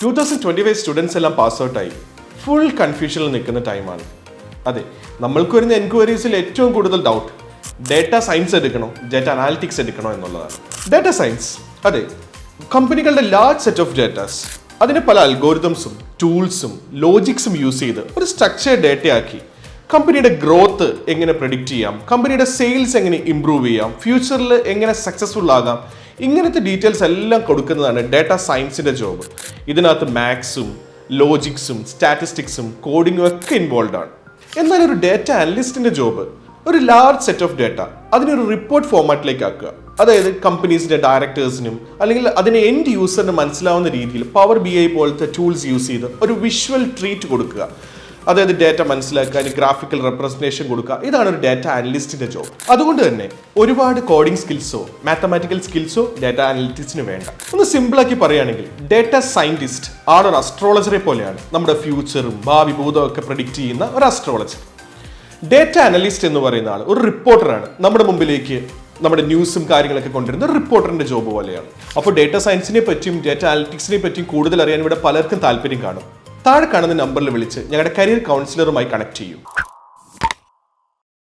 2025 students എല്ലാം pass ഔട്ടായി full കൺഫ്യൂഷനിൽ നിൽക്കുന്ന ടൈമാണ്. അതെ, നമ്മൾക്ക് വരുന്ന എൻക്വയറീസിൽ ഏറ്റവും കൂടുതൽ ഡൗട്ട് ഡേറ്റ സയൻസ് എടുക്കണോ ഡേറ്റ അനാലിറ്റിക്സ് എടുക്കണോ എന്നുള്ളതാണ്. ഡേറ്റ സയൻസ്, അതെ, കമ്പനികളുടെ ലാർജ് സെറ്റ് ഓഫ് ഡേറ്റാസ്, അതിന് പല അൽഗോരിതംസും ടൂൾസും ലോജിക്സും യൂസ് ചെയ്ത് ഒരു സ്ട്രക്ചേർഡ് ഡേറ്റയാക്കി കമ്പനിയുടെ ഗ്രോത്ത് എങ്ങനെ പ്രെഡിക്റ്റ് ചെയ്യാം, കമ്പനിയുടെ സെയിൽസ് എങ്ങനെ ഇംപ്രൂവ് ചെയ്യാം, ഫ്യൂച്ചറിൽ എങ്ങനെ സക്സസ്ഫുൾ ആകാം, ഇങ്ങനത്തെ ഡീറ്റെയിൽസ് എല്ലാം കൊടുക്കുന്നതാണ് ഡേറ്റ സയൻസിൻ്റെ ജോബ്. ഇതിനകത്ത് മാത്സും ലോജിക്സും സ്റ്റാറ്റിസ്റ്റിക്സും കോഡിങ്ങും ഒക്കെ ഇൻവോൾവ് ആണ്. എന്നാൽ ഒരു ഡേറ്റ അനലിസ്റ്റിൻ്റെ ജോബ് ഒരു ലാർജ് സെറ്റ് ഓഫ് ഡേറ്റ അതിനൊരു റിപ്പോർട്ട് ഫോർമാറ്റിലേക്ക് ആക്കുക. അതായത് കമ്പനീസിൻ്റെ ഡയറക്ടേഴ്സിനും അല്ലെങ്കിൽ അതിന് എൻഡ് യൂസറിന് മനസ്സിലാവുന്ന രീതിയിൽ പവർ BI പോലത്തെ ടൂൾസ് യൂസ് ചെയ്ത് ഒരു വിഷ്വൽ ട്രീറ്റ് കൊടുക്കുക. അതായത് ഡേറ്റ മനസ്സിലാക്കാൻ ഗ്രാഫിക്കൽ റെപ്രസെന്റേഷൻ കൊടുക്കുക. ഇതാണ് ഒരു ഡേറ്റ അനലിസ്റ്റിന്റെ ജോബ്. അതുകൊണ്ട് തന്നെ ഒരുപാട് കോഡിംഗ് സ്കിൽസോ മാത്തമാറ്റിക്കൽ സ്കിൽസോ ഡേറ്റ അനലിറ്റിക്സിന് വേണ്ട. ഒന്ന് സിമ്പിളാക്കി പറയുകയാണെങ്കിൽ ഡേറ്റ സയന്റിസ്റ്റ് ആണ് ഒരു അസ്ട്രോളജറെ പോലെയാണ്. നമ്മുടെ ഫ്യൂച്ചറും ഭാവി ഭൂതവും ഒക്കെ പ്രെഡിക്റ്റ് ചെയ്യുന്ന ഒരു അസ്ട്രോളജർ. ഡേറ്റ അനലിസ്റ്റ് എന്ന് പറയുന്ന ആൾ ഒരു റിപ്പോർട്ടറാണ്. നമ്മുടെ മുമ്പിലേക്ക് നമ്മുടെ ന്യൂസും കാര്യങ്ങളൊക്കെ കൊണ്ടുവരുന്ന ഒരു റിപ്പോർട്ടറിന്റെ ജോബ് പോലെയാണ്. അപ്പോൾ ഡേറ്റ സയൻസിനെ പറ്റിയും ഡേറ്റ അനലിറ്റിക്സിനെ പറ്റിയും കൂടുതൽ അറിയാൻ ഇവിടെ പലർക്കും താല്പര്യം കാണും. താഴെ കാണുന്ന നമ്പറിൽ വിളിച്ച് ഞങ്ങളുടെ കരിയർ കൗൺസിലറുമായി കണക്ട് ചെയ്യും.